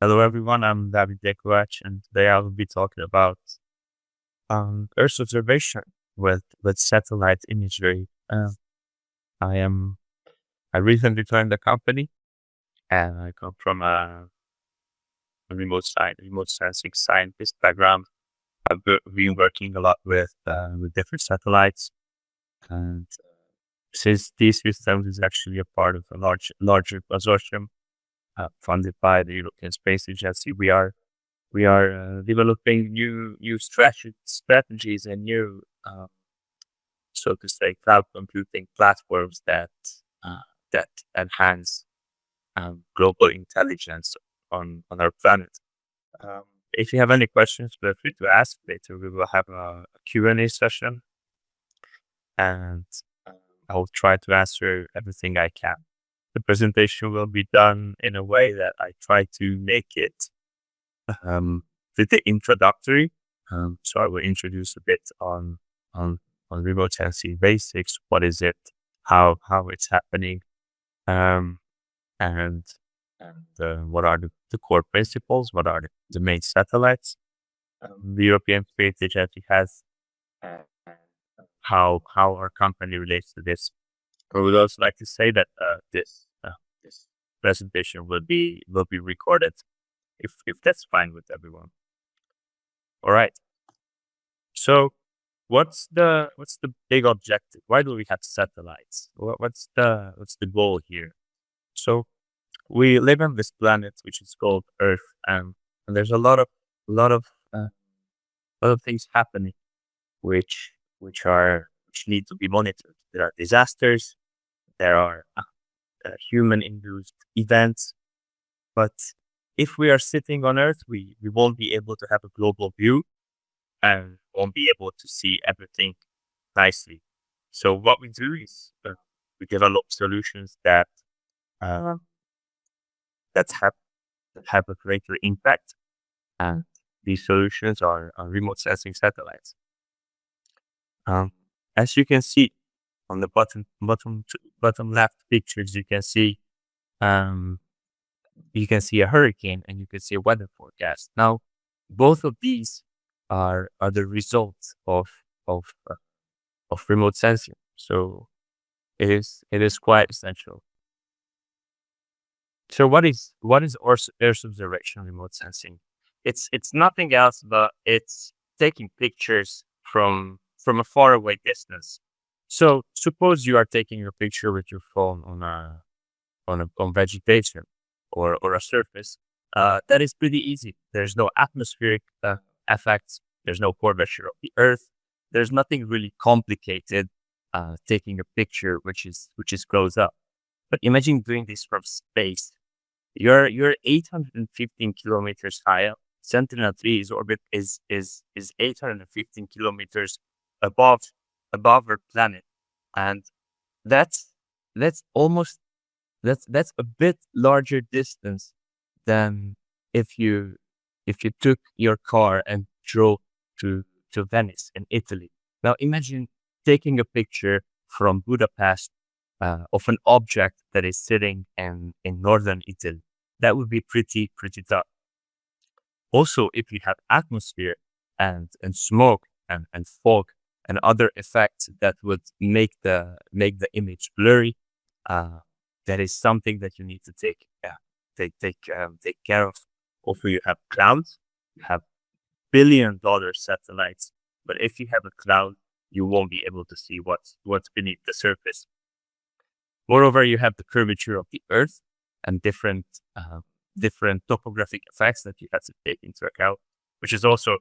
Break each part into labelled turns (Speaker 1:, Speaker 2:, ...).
Speaker 1: Hello, everyone. I'm Dávid D, Kovács, and today I will be talking about Earth observation with satellite imagery. I am I recently joined the company, and I come from a remote sensing scientist background. Been working a lot with different satellites, and since these systems is actually a part of a larger consortium funded by the European Space Agency, we are developing new strategies and new, so to say, cloud computing platforms uh, that enhance global intelligence on our planet. If you have any questions, feel free to ask later. We will have a Q&A session, and I will try to answer everything I can. The presentation will be done in a way that I try to make it um, pretty introductory. So I will introduce a bit on on remote sensing basics. What is it? How it's happening? Um, and what are the core principles? What are the main satellites the European Space Agency has? Uh, how our company relates to this? I would also like to say that this presentation will be recorded if that's fine with everyone. All right. So what's the big objective? Why do we have satellites? What's the goal here? So we live on this planet which is called Earth, and there's a lot of uh, lot of things happening which need to be monitored. There are disasters, there are human induced events, but if we are sitting on Earth, we won't be able to have a global view and won't be able to see everything nicely. So what we do is we develop solutions uh, that have a greater impact, and these solutions are remote sensing satellites. Um, as you can see on the bottom left pictures, um, you can see a hurricane and you can see a weather forecast. Now, both of these are the results of uh, of remote sensing. So it is quite essential. So what is Earth observation remote sensing? It's nothing else but it's taking pictures from a far away distance. So suppose you are taking a picture with your phone on vegetation or a surface. That is pretty easy. There's no atmospheric effects. There's no curvature of the Earth. There's nothing really complicated taking a picture which is close up. But imagine doing this from space. You're 815 kilometers high up. Sentinel-3's orbit is 815 kilometers above above our planet, and that's that's almost that's a bit larger distance than if you if you took your car and drove to to Venice in Italy. Now imagine taking a picture from Budapest of an object that is sitting in northern Italy. That would be pretty tough. Also, if you have atmosphere and smoke and fog and other effects that would make the image blurry, uh, that is something that you need to take care of. Also, you have clouds. You have $1 billion satellites, but if you have a cloud, you won't be able to see what's beneath the surface. Moreover, you have the curvature of the Earth and different topographic effects that you have to take into account, which is also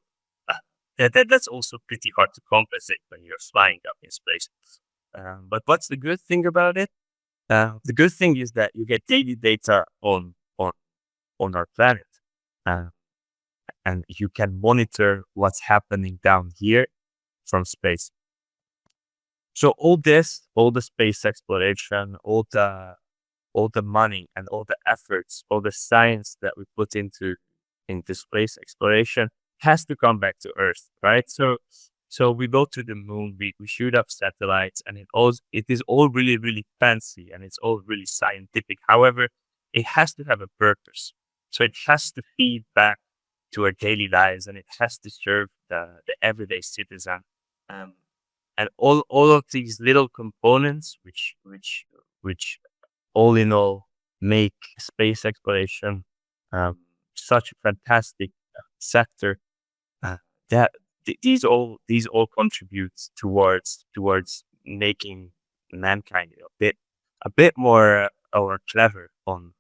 Speaker 1: uh, that's also pretty hard to compensate when you're flying up in space. But what's the good thing about it? The good thing is that you get daily data on our planet, uh, and you can monitor what's happening down here from space. So all the space exploration, all the money and all the efforts, all the science that we put into space exploration has to come back to Earth, right? So we go to the moon, we shoot up satellites, and it is all really fancy and it's all really scientific. However, it has to have a purpose. So it has to feed back to our daily lives, and it has to serve the everyday citizen. Um, and all of these little components, which all in all make space exploration um, such a fantastic sector, uh, that these all contribute towards making mankind a bit more or clever on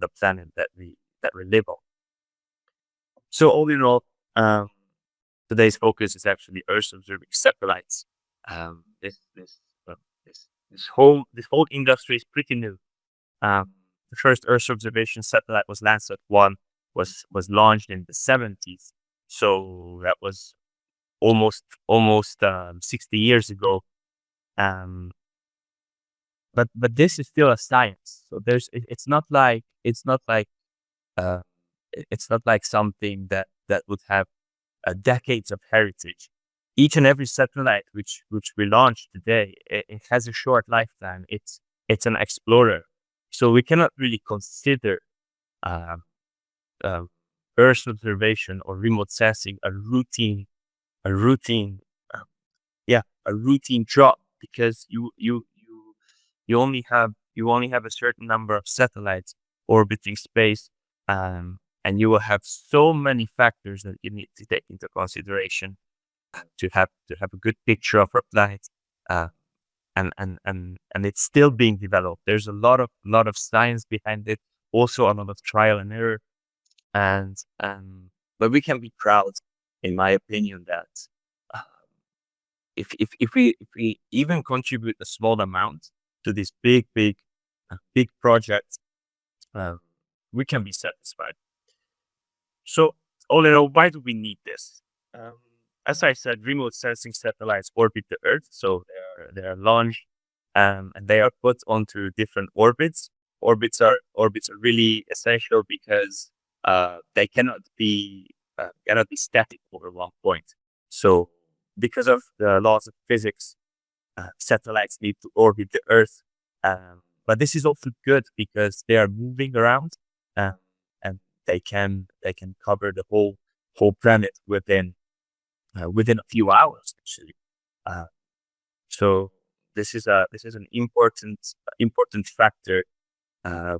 Speaker 1: the planet that we live on. So all in all, um, today's focus is actually Earth observing satellites. Um, this this well, this whole industry is pretty new. Um, the first Earth observation satellite was Landsat 1, was launched in the 70s. So that was almost 60 years ago. Um, but this is still a science. So uh, it's not like something that would have decades of heritage. Each and every satellite which we launch today, it has a short lifetime. It's an explorer, so we cannot really consider uh, uh, Earth observation or remote sensing a routine uh, a routine job, because you only have a certain number of satellites orbiting space, and you will have so many factors that you need to take into consideration to have a good picture of our planet. Uh, and it's still being developed. There's a lot of science behind it, also a lot of trial and error, and but we can be proud, in my opinion, that uh, if we even contribute a small amount to this big project, uh, we can be satisfied. So all in all, why do we need this? Um, as I said, remote sensing satellites orbit the Earth, so they are launched, and they are put onto different orbits. Orbits are really essential because they cannot be static over one point. So because of the laws of physics, satellites need to orbit the Earth. But this is also good because they are moving around, uh, and they can cover the whole planet within a few hours, actually. Uh, so this is an important factor,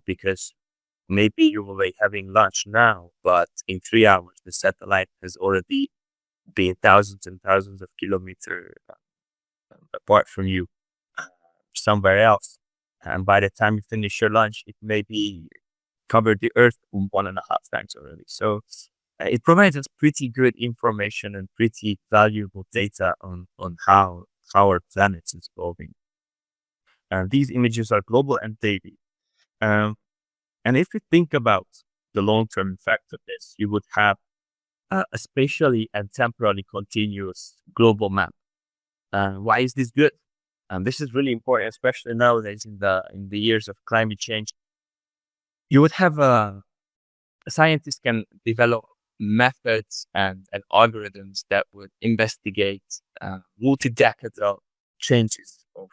Speaker 1: because maybe you will be having lunch now, but in 3 hours the satellite has already been thousands and thousands of kilometers apart from you, uh, somewhere else. And by the time you finish your lunch, it may be covered the Earth 1.5 times already. So it provides us pretty good information and pretty valuable data on how our planet is evolving. And these images are global and daily. Um, and if you think about the long-term effect of this, you would have a spatially and temporally continuous global map. Why is this good? This is really important, especially nowadays in the years of climate change. You would have scientists can develop methods and algorithms that would investigate multi-decadal changes of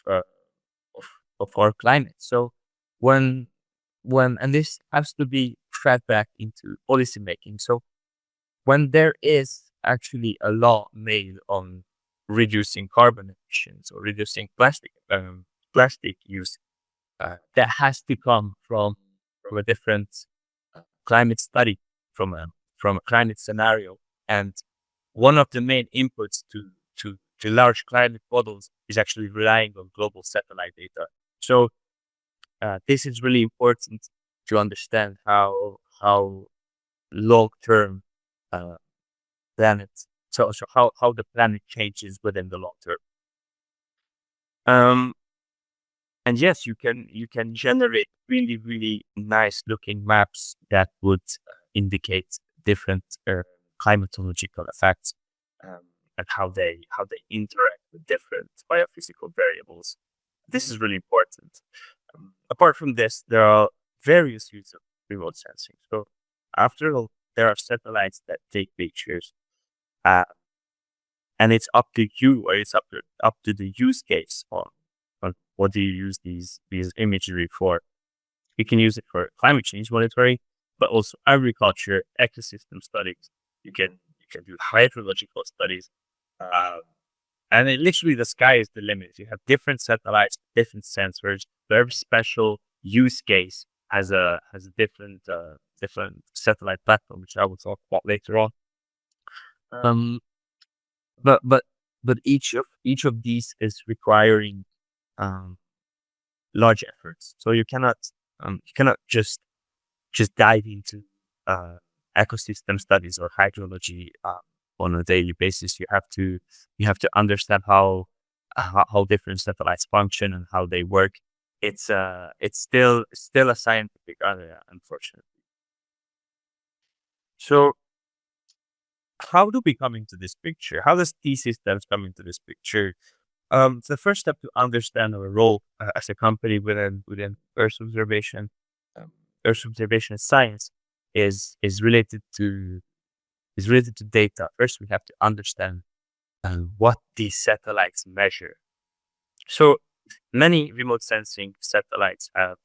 Speaker 1: uh, of of our climate. So when and this has to be fed back into policy making. So when there is actually a law made on reducing carbon emissions or reducing plastic use, that has to come from a different climate study, from a climate scenario. And one of the main inputs to large climate models is actually relying on global satellite data. So this is really important to understand how long term uh, planets. So how the planet changes within the long term. Um, and yes, you can generate really nice looking maps that would indicate different climatological effects, um, and how they interact with different biophysical variables. This is really important. Apart from this, there are various uses of remote sensing. So after all, there are satellites that take pictures, uh, and it's up to you, or it's up to the use case on what do you use these imagery for. You can use it for climate change monitoring, but also agriculture, ecosystem studies. You can do hydrological studies. Uh, and literally the sky is the limit. You have different satellites, different sensors, very special use case has a different satellite platform, which I will talk about later on. Um, but but but each of these is requiring um, large efforts. So you cannot just dive into uh, ecosystem studies or hydrology on a daily basis. You have to understand how different satellites function and how they work. It's still a scientific area, unfortunately. So how do we come into this picture? How does these systems come into this picture? The first step to understand our role as a company within Earth observation, um, Earth observation science is related to data. First, we have to understand what these satellites measure. So many remote sensing satellites have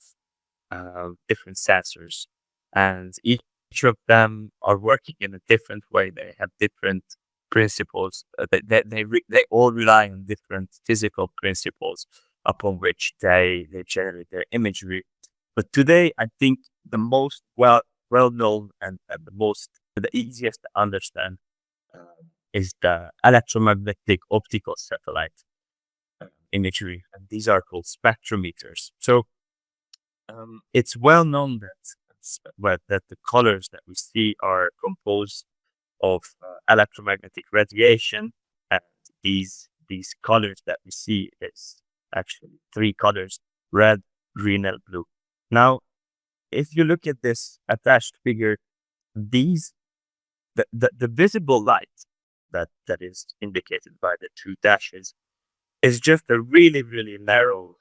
Speaker 1: different sensors, and each of them are working in a different way. They have different principles. They all rely on different physical principles upon which they generate their imagery. But today, I think the most well known and the easiest to understand is the electromagnetic optical satellite imagery, and these are called spectrometers. So it's well known that the colors that we see are composed of electromagnetic radiation, and these colors that we see is actually three colors: red, green, and blue. Now, if you look at this attached figure, these the visible light that is indicated by the two dashes is just a really narrow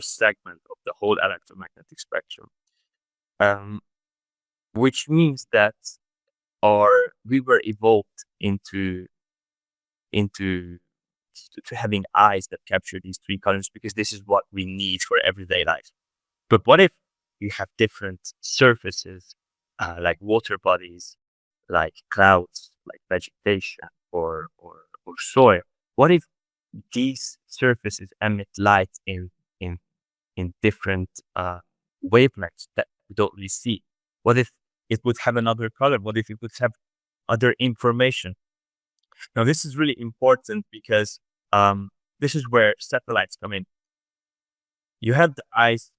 Speaker 1: segment of the whole electromagnetic spectrum. Um, which means that we were evolved into to having eyes that capture these three colors because this is what we need for everyday life. But what if you have different surfaces, like water bodies, like clouds, like vegetation, or soil? What if these surfaces emit light in in different wavelengths that we don't really see? What if it would have another color? What if it would have other information? Now, this is really important because this is where satellites come in. You have the eyes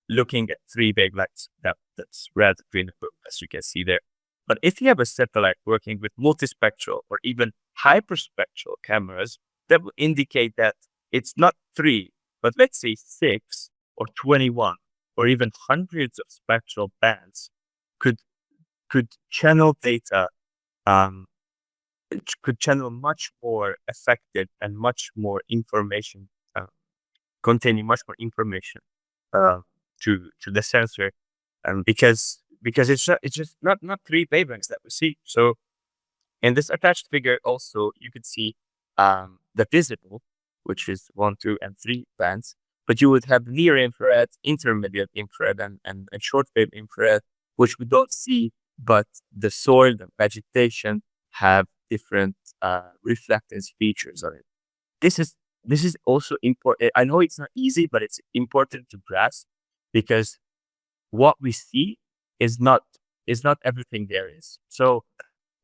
Speaker 1: looking at three big lights that's red, green, and blue, as you can see there. But if you have a satellite working with multispectral or even hyperspectral cameras, that will indicate that it's not three, but let's say 6 or 21 or even hundreds of spectral bands could channel data, um, could channel much more effective and much more information, containing much more information uh, to the sensor, because it's just not three wavelengths that we see. So in this attached figure, also you could see the visible, which is 1, 2, and 3 bands, but you would have near infrared, intermediate infrared, and short wave infrared, which we don't see, but the soil, the vegetation have different reflectance features on it. This is also important. I know it's not easy, but it's important to grasp because what we see is not everything there is. So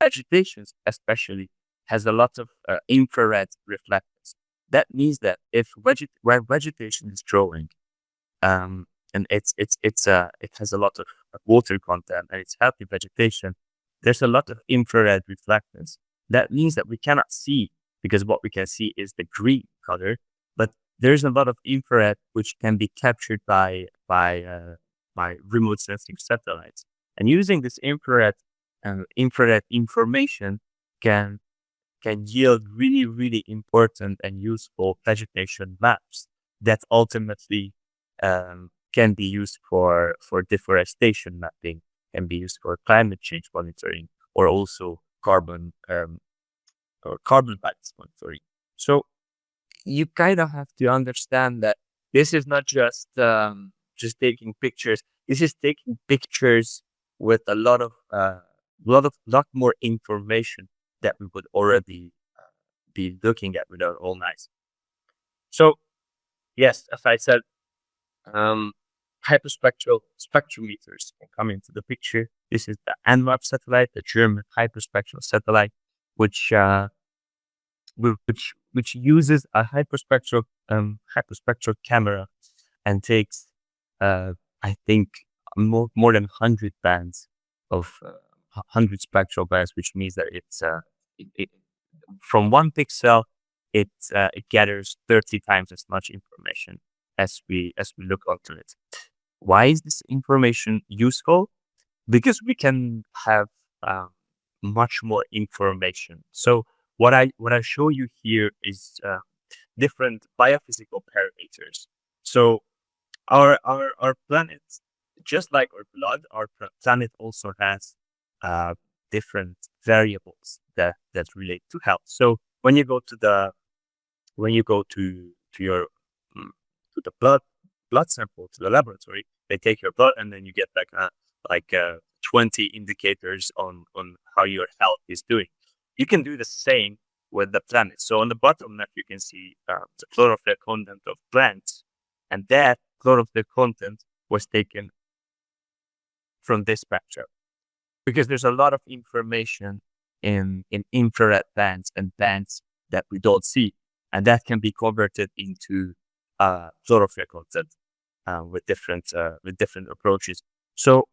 Speaker 1: vegetation especially has a lot of infrared reflectance. That means that when vegetation is growing, and it has a lot of water content and it's healthy vegetation, there's a lot of infrared reflectance. That means that we cannot see because what we can see is the green color, but there's a lot of infrared which can be captured by remote sensing satellites. And using this infrared information can yield really important and useful vegetation maps that ultimately can be used for deforestation mapping, can be used for climate change monitoring, or also carbon balance monitoring. So you kind of have to understand that this is not just taking pictures. This is taking pictures with a lot more information that we would already be looking at with our own eyes. So yes, as I said, hyperspectral spectrometers can come into the picture. This is the ANMAP satellite, the German hyperspectral satellite, which uses a hyperspectral camera and takes I think more than 100 bands of 100 spectral bands, which means that it, from one pixel it gathers 30 times as much information as we look onto it. Why is this information useful? Because we can have much more information. So what I show you here is different biophysical parameters. So our planet, just like our blood, our planet also has different variables that relate to health. So when you go to your to the blood sample to the laboratory, they take your blood and then you get like 20 indicators on how your health is doing. You can do the same with the planet. So on the bottom left, you can see the chlorophyll content of plants, and that chlorophyll content was taken from this spectrum, because there's a lot of information in infrared bands and bands that we don't see, and that can be converted into chlorophyll content with different approaches. So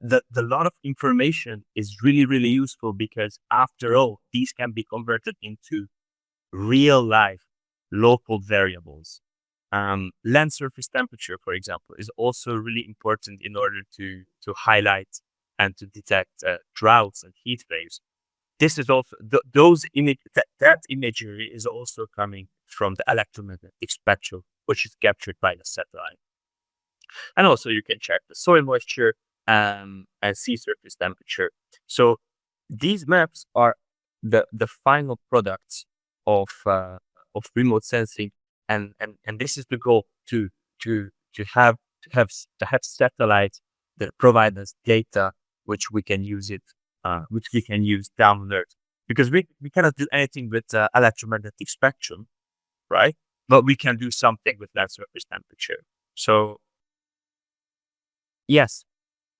Speaker 1: the lot of information is really useful, because after all, these can be converted into real life local variables. Land surface temperature, for example, is also really important in order to highlight and to detect droughts and heat waves. This is also that imagery is also coming from the electromagnetic spectrum, which is captured by the satellite. And also you can check the soil moisture and sea surface temperature. So these maps are the final products of remote sensing, and this is the goal, to have satellites that provide us data which we can use down the earth, because we cannot do anything with electromagnetic spectrum, right? But we can do something with land surface temperature. So yes,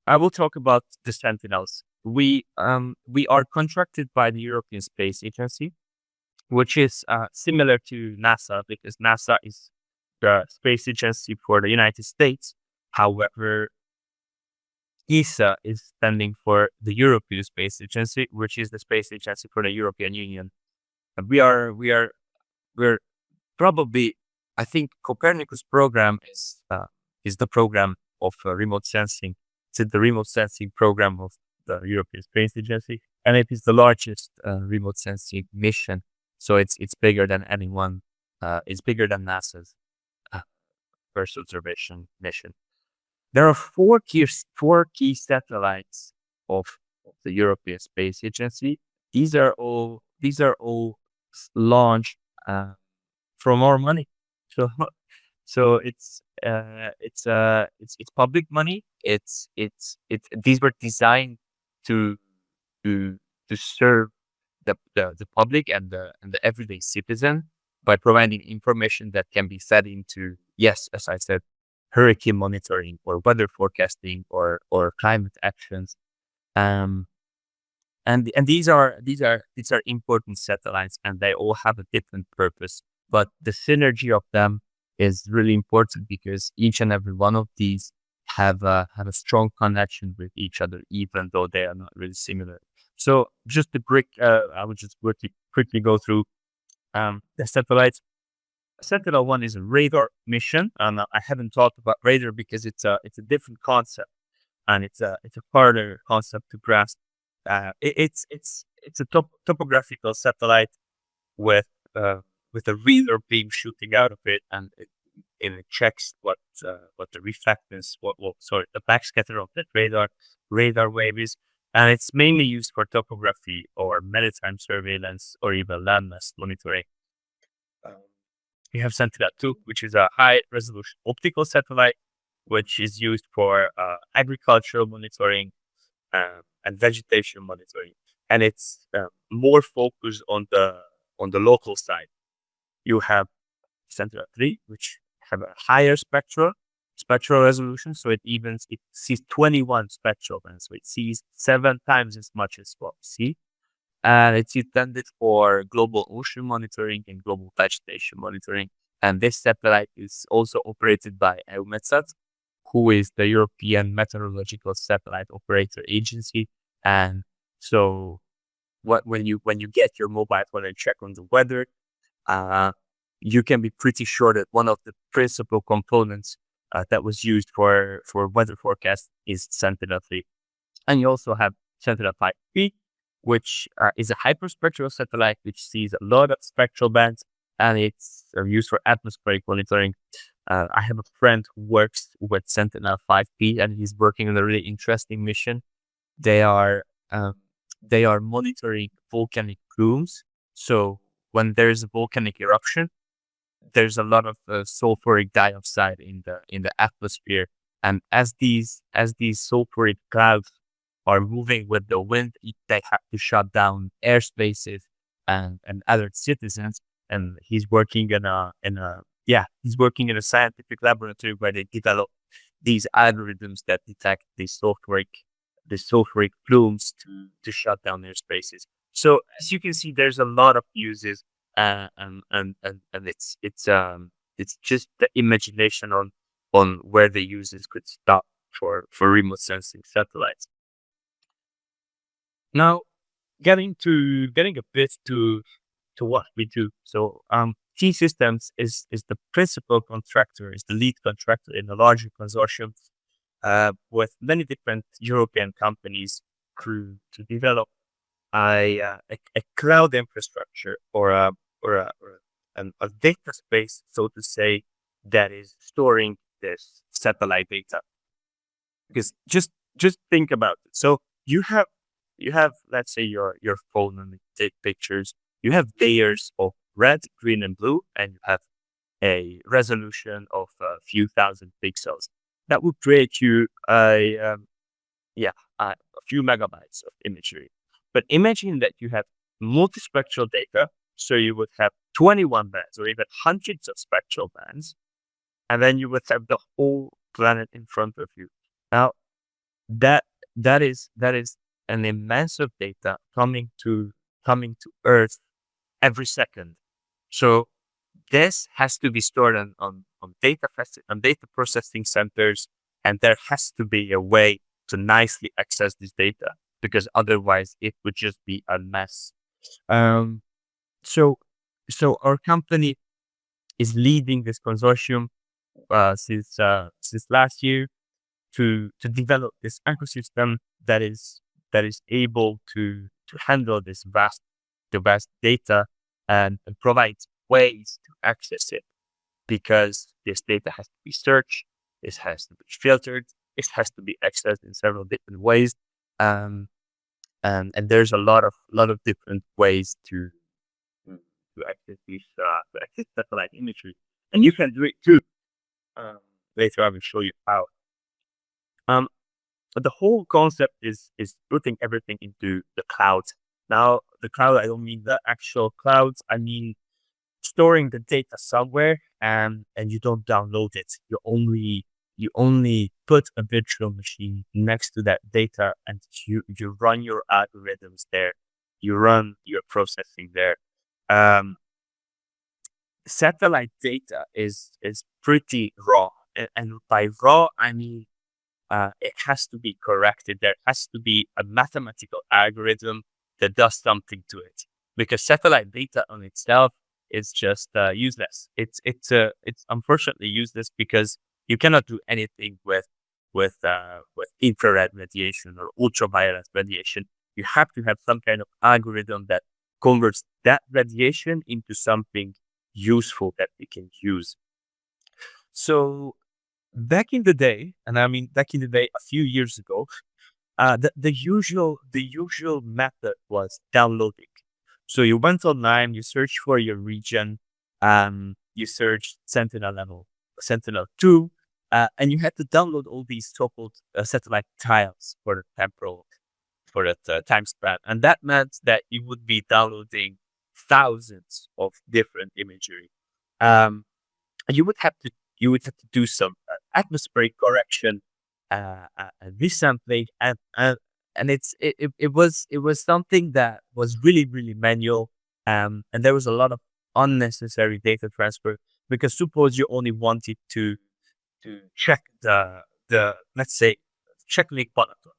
Speaker 1: I will talk about the Sentinels. We are contracted by the European Space Agency, which is similar to NASA, because NASA is the space agency for the United States. However, ESA is standing for the European Space Agency, which is the space agency for the European Union. And we're probably, I think Copernicus program is the program of remote sensing. It's the remote sensing program of the European Space Agency, and it is the largest remote sensing mission. So it's bigger than anyone. It's bigger than NASA's Earth observation mission. There are four key satellites of the European Space Agency. These are all launched from our money. So it's public money. These were designed to serve the public and the everyday citizen by providing information that can be fed into, yes, as I said, hurricane monitoring or weather forecasting or climate actions. And these are important satellites, and they all have a different purpose. But the synergy of them is really important, because each and every one of these have a strong connection with each other, even though they are not really similar. So just to I would just quickly go through the satellites. Sentinel-1 is a radar mission, and I haven't talked about radar because it's a different concept, and it's a harder concept to grasp. It's a topographical satellite with a radar beam shooting out of it, and it checks what the reflectance, the backscatter of that radar wave is, and it's mainly used for topography or maritime surveillance or even landmass monitoring. We have Sentinel-2, which is a high resolution optical satellite which is used for agricultural monitoring and vegetation monitoring, and it's more focused on the local side. You have Sentinel-3, which have a higher spectral resolution, so it sees 21 spectral bands, so it sees 7 times as much as what we see. And it's intended for global ocean monitoring and global vegetation monitoring. And this satellite is also operated by EUMETSAT, who is the European Meteorological Satellite Operator Agency. And so when you get your mobile phone and check on the weather, you can be pretty sure that one of the principal components that was used for weather forecast is Sentinel-3. And you also have Sentinel-5P, which is a hyperspectral satellite which sees a lot of spectral bands, and it's used for atmospheric monitoring. I have a friend who works with Sentinel-5P, and he's working on a really interesting mission. They are monitoring volcanic plumes. So when there's a volcanic eruption, there's a lot of sulfuric dioxide in the atmosphere, and as these sulfuric clouds are moving with the wind, they have to shut down airspaces and other citizens. And he's working in a scientific laboratory where they develop these algorithms that detect the sulfuric plumes to shut down airspaces. So as you can see, there's a lot of uses, and it's just the imagination on where the uses could stop for remote sensing satellites. Now, getting a bit to what we do. So, T-Systems is the principal contractor, is the lead contractor in a larger consortium with many different European companies to develop a cloud infrastructure or a data space, so to say, that is storing this satellite data. Because just think about it. So you have let's say your phone, and you take pictures. You have layers of red, green, and blue, and you have a resolution of a few thousand pixels. That would create you a few megabytes of imagery. But imagine that you have multispectral data, so you would have 21 bands or even hundreds of spectral bands, and then you would have the whole planet in front of you. Now, that is an immense of data coming to Earth every second. So this has to be stored on data processing centers, and there has to be a way to nicely access this data, because otherwise it would just be a mess. So our company is leading this consortium since last year to develop this ecosystem that is able to handle this vast data and provide ways to access it, because this data has to be searched, it has to be filtered, it has to be accessed in several different ways, and there's a lot of different ways to access these satellite imagery, and you can do it too. Later, I will show you how. But the whole concept is putting everything into the cloud. Now, the cloud, I don't mean the actual clouds. I mean storing the data somewhere, and you don't download it. You only put a virtual machine next to that data, and you run your algorithms there. You run your processing there. Satellite data is pretty raw, and by raw I mean it has to be corrected. There has to be a mathematical algorithm that does something to it, because satellite data on itself is just useless. It's unfortunately useless, because you cannot do anything with infrared radiation or ultraviolet radiation. You have to have some kind of algorithm that converts that radiation into something useful that we can use. So back in the day, a few years ago, the usual method was downloading. So you went online, you search for your region, you search Sentinel-2, And you had to download all these so-called satellite tiles for the temporal, for that time span. And that meant that you would be downloading thousands of different imagery. Um, and you would have to do some atmospheric correction, resampling, and it was something that was really manual. And there was a lot of unnecessary data transfer, because suppose you only wanted to check the let's say check Lake Balaton,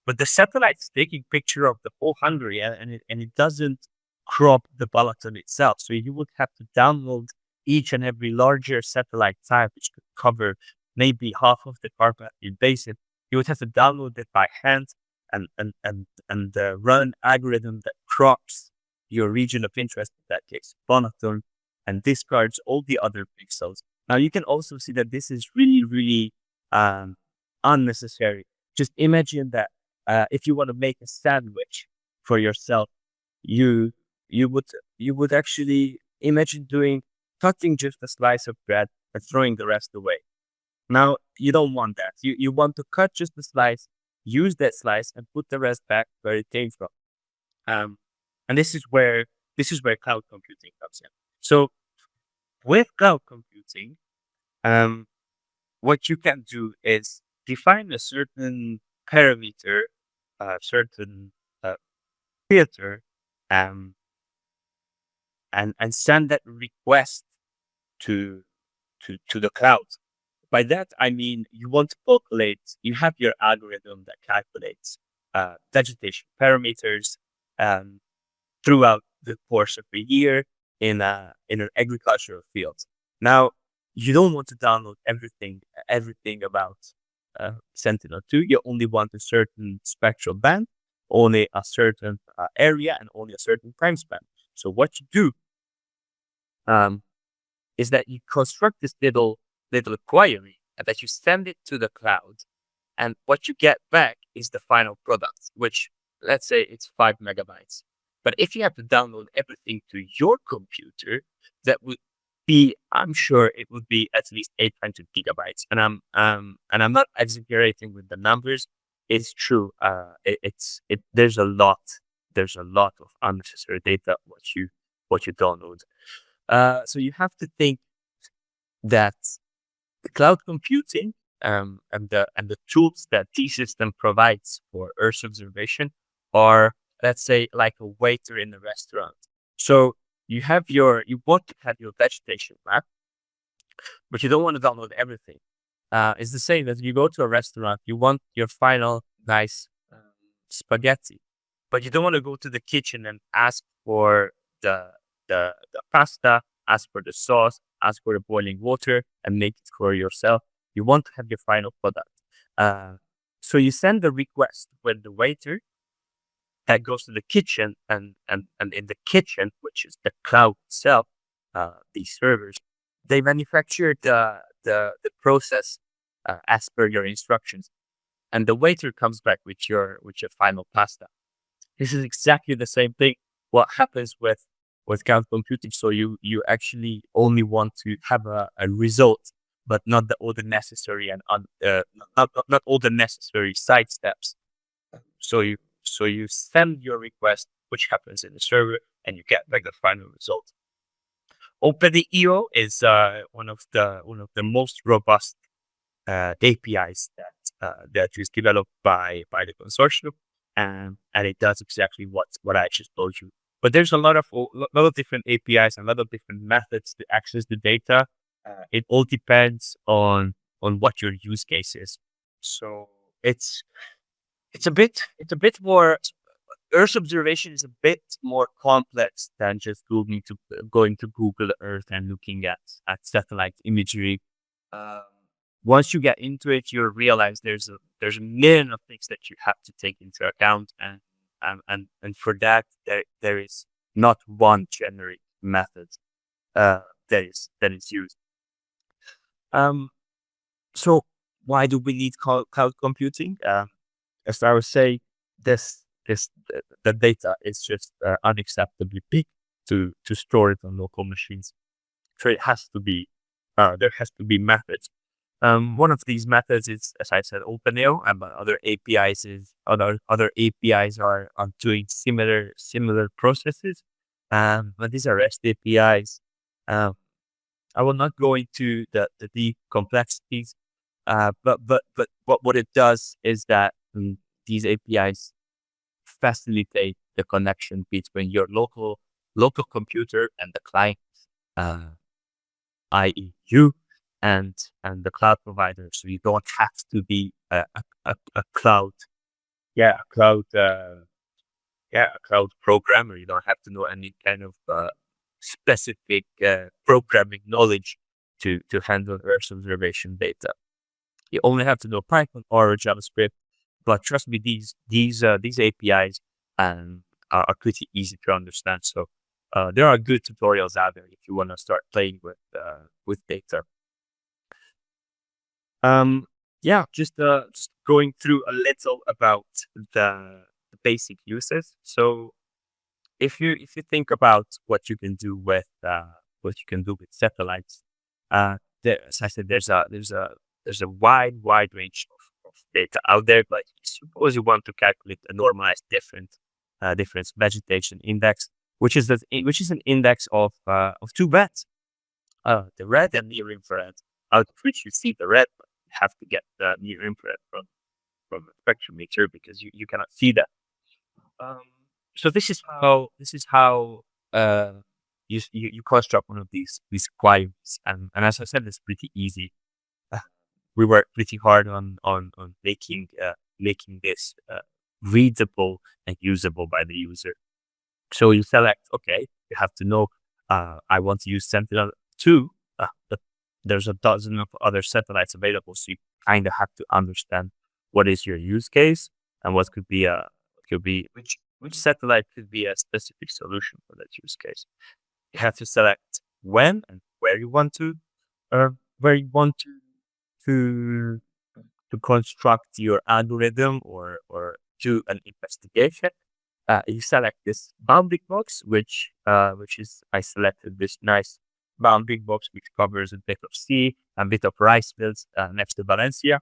Speaker 1: but the satellite's taking picture of the whole Hungary, and it doesn't crop the Balaton itself. So you would have to download each and every larger satellite type, which could cover maybe half of the Carpathian Basin. You would have to download it by hand and run an algorithm that crops your region of interest, in that case, Balaton, and discards all the other pixels. Now you can also see that this is really um, unnecessary. Just imagine that if you want to make a sandwich for yourself, you you would you would actually imagine cutting just a slice of bread and throwing the rest away. Now you don't want that. You want to cut just the slice, use that slice, and put the rest back where it came from. Um, and this is where cloud computing comes in. So with cloud computing, um, what you can do is define a certain parameter, a certain uh, filter, um, and send that request to to the cloud. By that I mean you want to calculate. You have your algorithm that calculates vegetation parameters um, throughout the course of a year in an agricultural field. Now you don't want to download everything about Sentinel-2. You only want a certain spectral band, only a certain area, and only a certain time span. So what you do um, is that you construct this little query and that you send it to the cloud, and what you get back is the final product, which let's say it's 5 MB. But if you have to download everything to your computer, that would be, I'm sure it would be at least 800 GB. And I'm not exaggerating with the numbers. It's true. There's a lot of unnecessary data what you download. So you have to think that the cloud computing and the tools that T-System provides for Earth observation are, let's say, like a waiter in a restaurant. So you want to have your vegetation map, but you don't want to download everything. It's the same as you go to a restaurant, you want your final nice spaghetti, but you don't want to go to the kitchen and ask for the the pasta, ask for the sauce, ask for the boiling water, and make it for yourself. You want to have your final product. Uh, so you send the request with the waiter that goes to the kitchen, and in the kitchen, which is the cloud itself, these servers, they manufacture the process as per your instructions, and the waiter comes back with your final pasta. This is exactly the same thing. What happens with cloud computing? So you actually only want to have a result, but not all the necessary not all the necessary side steps. So you send your request, which happens in the server, and you get back the final result. OpenEO is one of the most robust APIs that is developed by the consortium, and it does exactly what I just told you. But there's a lot of different APIs and a lot of different methods to access the data. It all depends on what your use case is. So it's a bit more. Earth observation is a bit more complex than just going to Google Earth and looking at satellite imagery. Um, Once you get into it, you'll realize there's a million of things that you have to take into account, and for that there is not one generic method that is used. Um, so why do we need cloud computing? As I was saying, the data is just unacceptably big to store it on local machines. So it has to be there has to be methods. One of these methods is, as I said, OpenAO, but other APIs are doing similar processes. But these are REST APIs. I will not go into the deep complexities, but what it does is that these APIs facilitate the connection between your local computer and the client, uh, i.e. you and the cloud provider. So you don't have to be a cloud, yeah, a cloud programmer. You don't have to know any kind of specific programming knowledge to handle Earth observation data. You only have to know Python or JavaScript. But trust me, these APIs are pretty easy to understand. So there are good tutorials out there if you want to start playing with data. Just going through a little about the basic uses. So if you think about what you can do with satellites, as I said, there's a wide range of data out there. But suppose you want to calculate a normalized difference vegetation index, which is an index of two bands, the red and near infrared. Out of which you see the red, but you have to get the near infrared from a spectrometer because you cannot see that. So this is how you construct one of these queries, and as I said, it's pretty easy. We work pretty hard on making this readable and usable by the user. So you select, okay, you have to know, I want to use Sentinel-2, but there's a dozen of other satellites available. So you kind of have to understand what is your use case and which satellite could be a specific solution for that use case. You have to select when and where you want to, to construct your algorithm or do an investigation. You select this bounding box, which is I selected this nice bounding box which covers a bit of sea, a bit of rice fields next to Valencia,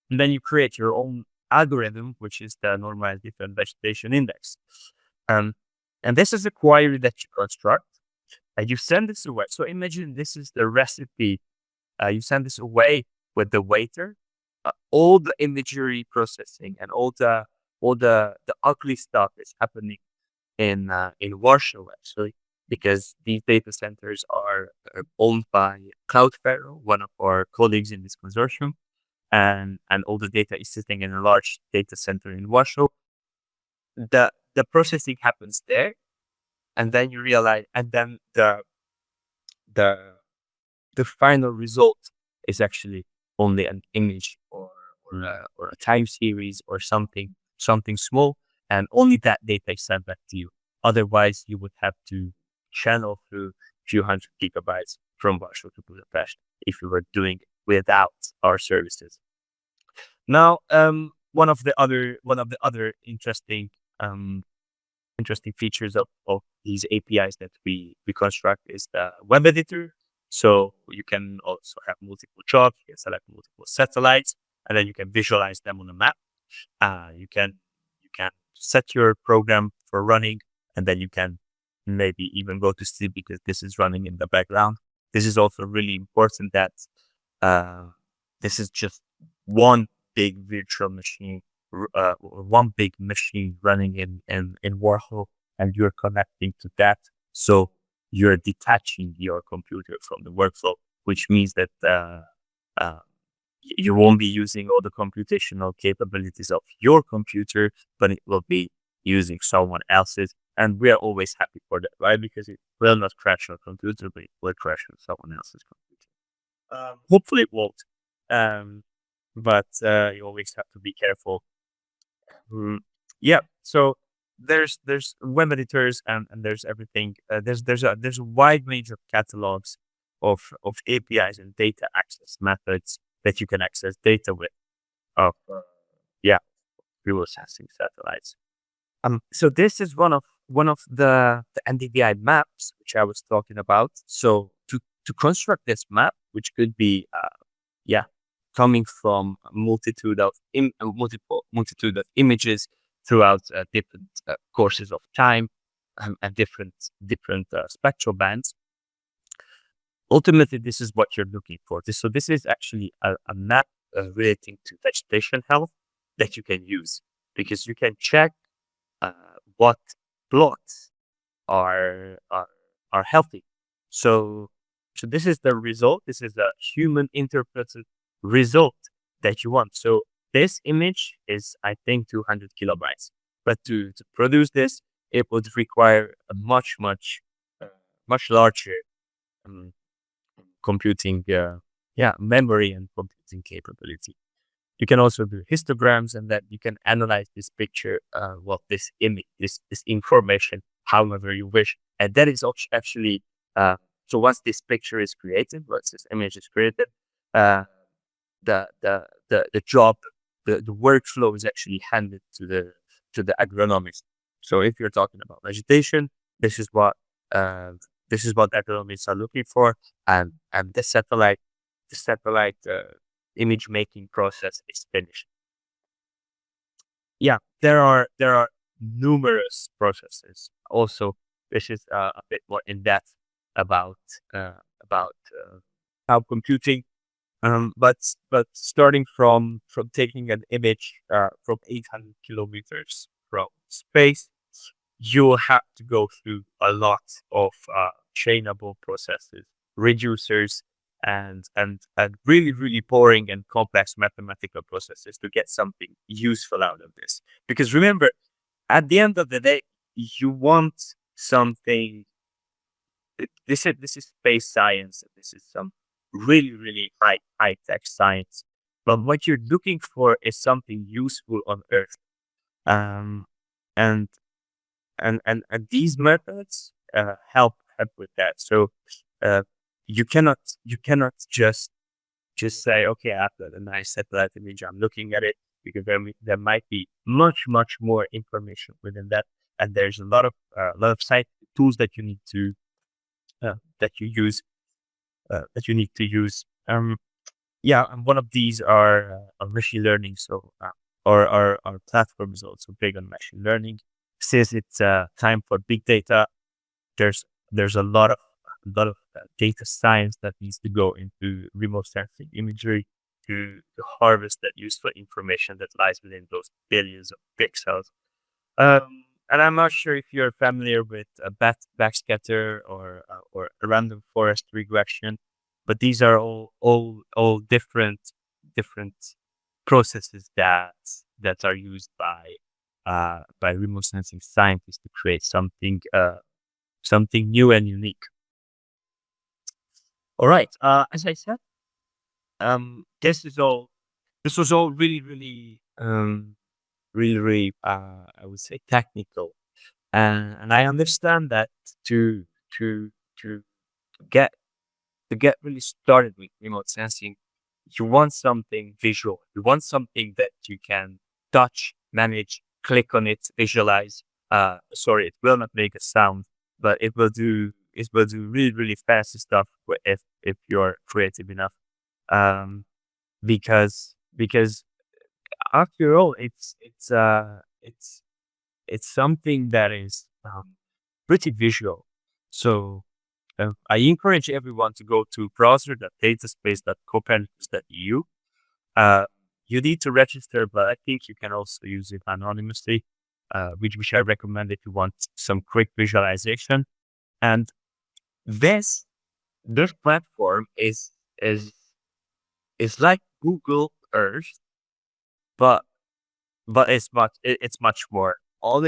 Speaker 1: and then you create your own algorithm, which is the normalized different vegetation index. And this is a query that you construct, and you send this away. So imagine this is the recipe. You send this away with the waiter. All the imagery processing and all the ugly stuff is happening in Warsaw, actually, because these data centers are owned by Cloudflare, one of our colleagues in this consortium, and all the data is sitting in a large data center in Warsaw. The processing happens there, and then you realize, and then the final result is actually only an image or a time series or something small, and only that data is sent back to you. Otherwise, you would have to channel through a few hundred gigabytes from Warsaw to Budapest if you were doing it without our services. Now, one of the other interesting features of these APIs that we construct is the web editor. So you can also have multiple jobs, you can select multiple satellites, and then you can visualize them on a map. You can set your program for running, and then you can maybe even go to sleep because this is running in the background. This is also really important that this is just one big virtual machine, one big machine running in Warsaw, and you're connecting to that. So you're detaching your computer from the workflow, which means that you won't be using all the computational capabilities of your computer, but it will be using someone else's. And we are always happy for that, right? Because it will not crash your computer, but it will crash on someone else's computer. Hopefully it won't. But you always have to be careful. Yeah. So there's web editors and there's everything. There's a wide range of catalogs of APIs and data access methods that you can access data with. Of remote sensing satellites. So this is one of the NDVI maps which I was talking about. So to construct this map, which could be coming from a multitude of multitude of images throughout different courses of time and different spectral bands. Ultimately, this is what you're looking for. This is actually a map relating to vegetation health that you can use, because you can check what plots are healthy. So this is the result. This is a human interpreted result that you want. So this image is, I think, 200 kilobytes. But to produce this, it would require a much larger um, computing, memory and computing capability. You can also do histograms, and then you can analyze this picture, this image, this information, however you wish. And that is actually, so once this picture is created, once this image is created, the job, the workflow is actually handed to the agronomist. So if you're talking about vegetation, this is what agronomists are looking for, and the satellite image making process is finished. Yeah, there are numerous processes. Also, this is a bit more in depth about how computing. But starting from taking an image from 800 kilometers from space, you will have to go through a lot of chainable processes, reducers, and really boring and complex mathematical processes to get something useful out of this. Because remember, at the end of the day, you want something. This is space science. This is some really high tech science. But what you're looking for is something useful on Earth. Um, and these methods help with that. So you cannot just say, okay, I've got a nice satellite image, I'm looking at it, because there might be much more information within that, and there's a lot of scientific tools that you need to that you use that you need to use. And one of these are machine learning. So our platform is also big on machine learning. Since it's time for big data, there's a lot of data science that needs to go into remote sensing imagery to harvest that useful information that lies within those billions of pixels. And I'm not sure if you're familiar with a backscatter or a random forest regression, but these are all different processes that are used by remote sensing scientists to create something new and unique. All right. As I said, this was all really, I would say, technical, and I understand that to to to get really started with remote sensing, you want something visual. You want something that you can touch, manage, click on it, visualize. Sorry, it will not make a sound, but it will do really fast stuff if you're creative enough. Um, because after all, it's something that is pretty visual. So I encourage everyone to go to browser.dataspace.copernicus.eu. You need to register, but I think you can also use it anonymously, which I recommend if you want some quick visualization. And this platform is like Google Earth, but it's much more.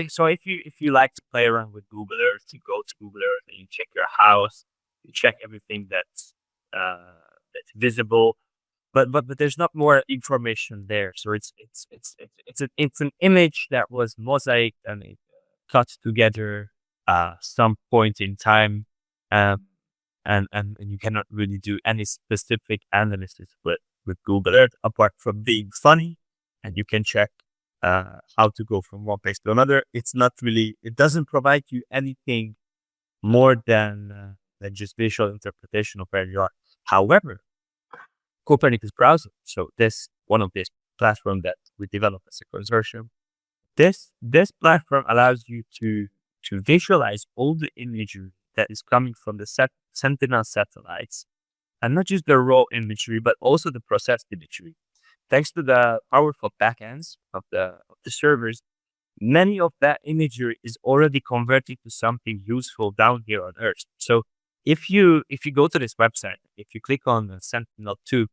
Speaker 1: So if you like to play around with Google Earth, you go to Google Earth and you check your house, you check everything that's visible, but there's not more information there. So it's an image that was mosaic and it cut together some point in time, um, and you cannot really do any specific analysis with Google Earth apart from being funny, and you can check how to go from one place to another. It doesn't provide you anything more than just visual interpretation of where you are. However, Copernicus browser. So this one of this platform that we developed as a consortium. This platform allows you to visualize all the imagery that is coming from the Sentinel satellites, and not just the raw imagery, but also the processed imagery. Thanks to the powerful backends of the servers, many of that imagery is already converted to something useful down here on Earth. So if you go to this website, if you click on the Sentinel-2,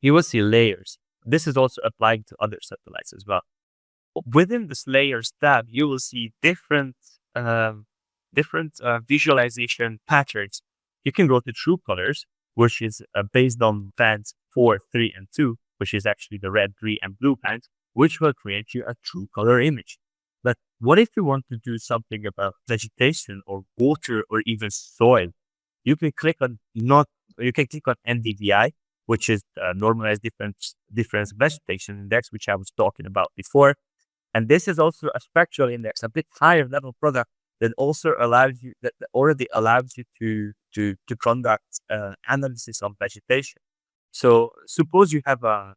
Speaker 1: you will see layers. This is also applying to other satellites as well. Within this layers tab, you will see different visualization patterns. You can go to True Colors, which is based on bands 4, 3, and 2, which is actually the red, green, and blue bands, which will create you a true color image. But what if you want to do something about vegetation or water or even soil? You can click on NDVI, which is normalized difference vegetation index, which I was talking about before. And this is also a spectral index, a bit higher level product that also allows you that already allows you to conduct analysis on vegetation. So suppose you have a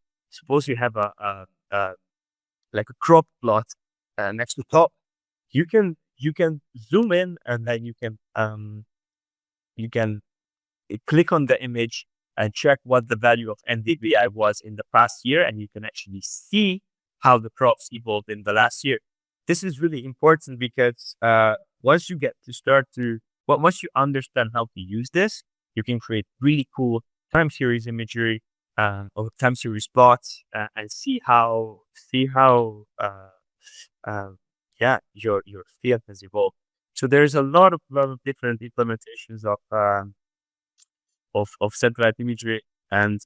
Speaker 1: like a crop plot next to top. You can zoom in, and then you can click on the image and check what the value of NDVI was in the past year, and you can actually see how the crops evolved in the last year. This is really important because once you once you understand how to use this, you can create really cool time series imagery or time series plots and see how your field has evolved. So there's a lot of different implementations of satellite imagery, and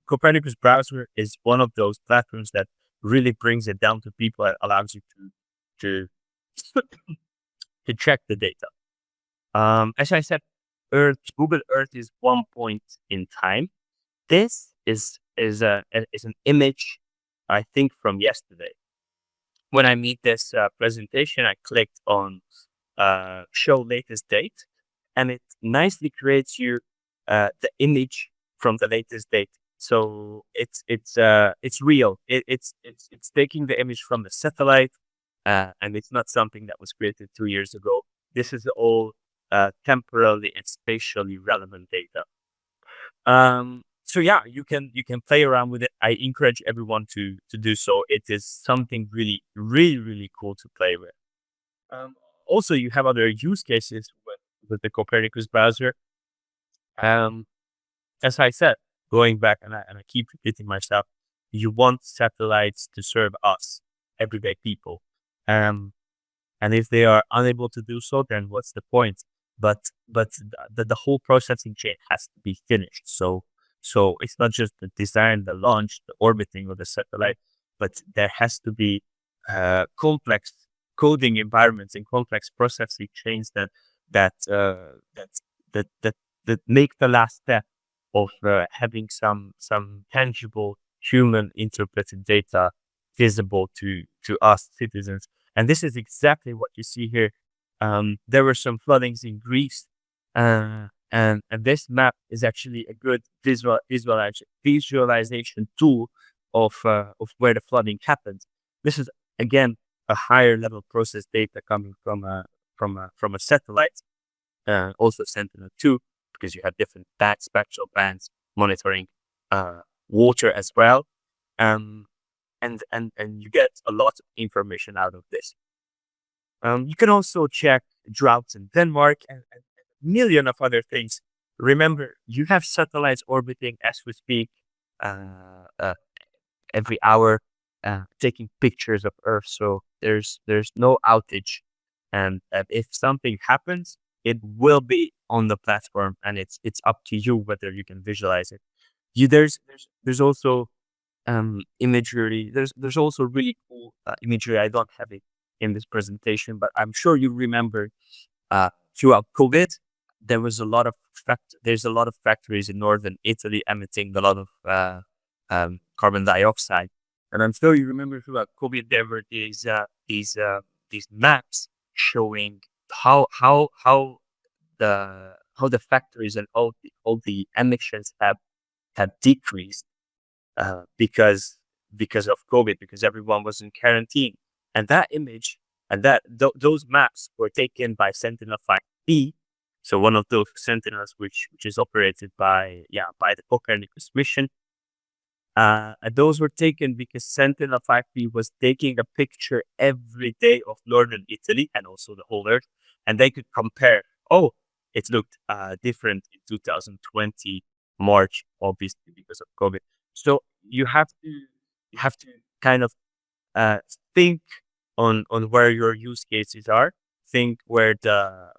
Speaker 1: Copernicus browser is one of those platforms that really brings it down to people and allows you to to check the data. As I said, Google Earth is one point in time. This is an image, I think, from yesterday. When I made this presentation, I clicked on show latest date, and it nicely creates you the image from the latest date. So it's real. It's taking the image from the satellite, and it's not something that was created 2 years ago. This is all temporally and spatially relevant data. So yeah, you can play around with it. I encourage everyone to do so. It is something really cool to play with. Also, you have other use cases with the Copernicus browser. Um, as I said, going back, and I keep repeating myself, you want satellites to serve us, everyday people. And if they are unable to do so, then what's the point? But the whole processing chain has to be finished. So it's not just the design, the launch, the orbiting of the satellite, but there has to be complex coding environments and complex processing chains that uh, that that make the last step of having some tangible human interpreted data visible to us citizens. And this is exactly what you see here. There were some floodings in Greece, and this map is actually a good visualization tool of where the flooding happened. This is again a higher level process data coming from a satellite, also Sentinel-2, because you have different spectral bands monitoring water as well. Um, and you get a lot of information out of this. You can also check droughts in Denmark and a million of other things. Remember, you have satellites orbiting as we speak every hour, taking pictures of Earth. So there's no outage, and if something happens, it will be on the platform, and it's up to you whether you can visualize it. There's also imagery. There's also really cool imagery. I don't have it in this presentation, but I'm sure you remember throughout COVID, there's a lot of factories in northern Italy emitting a lot of carbon dioxide, and I'm sure you remember throughout COVID there were these maps showing how the factories and all the emissions have had decreased because of COVID, because everyone was in quarantine. And that image and those maps were taken by Sentinel-5B. So one of those Sentinels, which is operated by the Copernicus mission. And those were taken because Sentinel-5B was taking a picture every day of northern Italy and also the whole Earth, and they could compare. Oh, it looked different in 2020 March, obviously because of COVID. So you have to kind of think on where your use cases are, think where the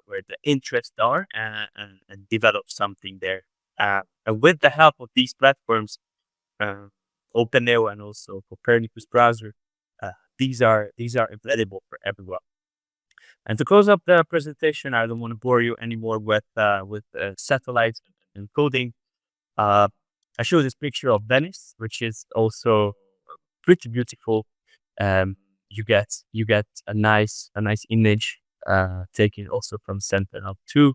Speaker 1: interests are, and develop something there. And with the help of these platforms, uh, OpenAO and also Copernicus browser, these are available for everyone. And to close up the presentation, I don't want to bore you anymore with satellites and coding. I show this picture of Venice, which is also pretty beautiful. You get a nice image taken also from Sentinel-2.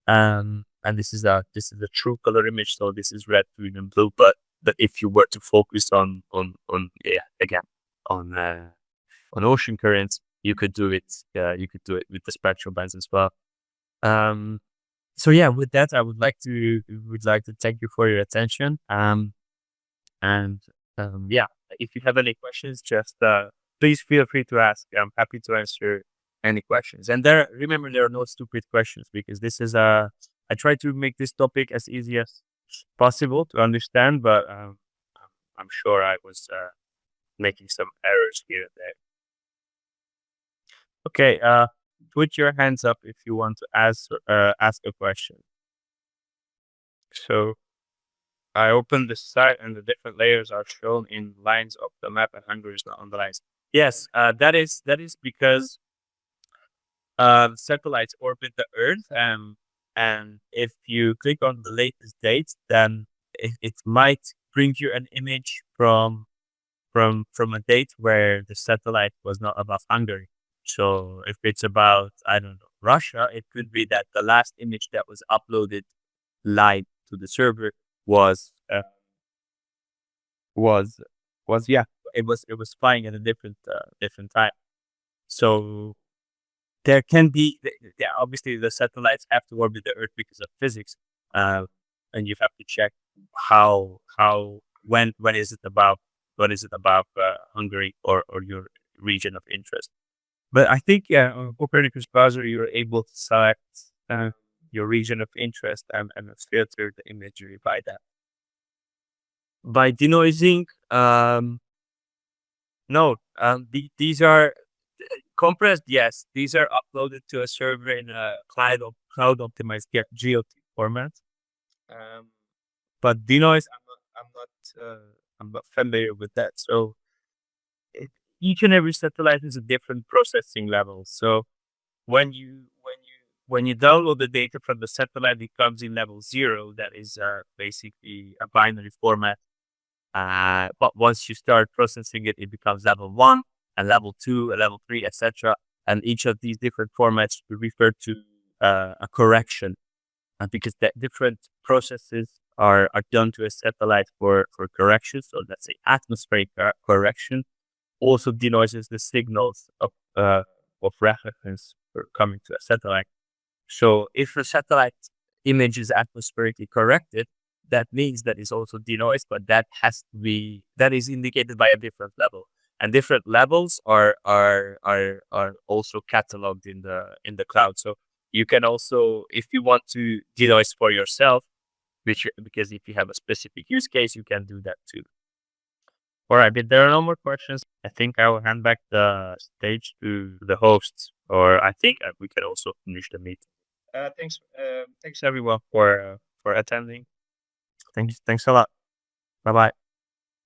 Speaker 1: And this is a true color image, so this is red, green, and blue. But if you were to focus on ocean currents, you could do it. You could do it with the spectral bands as well. So yeah, with that, I would like to thank you for your attention. Yeah, if you have any questions, just please feel free to ask. I'm happy to answer any questions. And remember, there are no stupid questions, because this is I try to make this topic as easy as possible to understand, but I'm sure I was making some errors here and there. Okay, put your hands up if you want to ask a question. So I opened the site, and the different layers are shown in lines of the map, and Hungary is not on the lines. Yes, that is because satellites orbit the Earth, and if you click on the latest dates, then it might bring you an image from a date where the satellite was not above Hungary. So if it's about, I don't know, Russia, it could be that the last image that was uploaded live to the server was it was flying at a different time. So there can be, obviously the satellites have to orbit the Earth because of physics, and you have to check when is it above Hungary or your region of interest. But I think on Copernicus browser you're able to select your region of interest and filter the imagery by that. By denoising, no, these are compressed. Yes, these are uploaded to a server in a cloud optimized GOT format. But denoise, I'm not familiar with that. So each and every satellite is a different processing level. So when you download the data from the satellite, it comes in level 0. That is basically a binary format. But once you start processing it, it becomes level 1 and level 2 and level 3, etc. And each of these different formats refer to a correction, because the different processes are done to a satellite for correction. So let's say atmospheric correction also denoises the signals of reference coming to a satellite. So if a satellite image is atmospherically corrected, that means that it's also denoised, but that is indicated by a different level. And different levels are also cataloged in the cloud. So you can also, if you want to denoise for yourself, because if you have a specific use case, you can do that too. All right, but there are no more questions. I think I will hand back the stage to the hosts, or I think we can also finish the meeting. Thanks everyone for attending. Thanks a lot. Bye bye.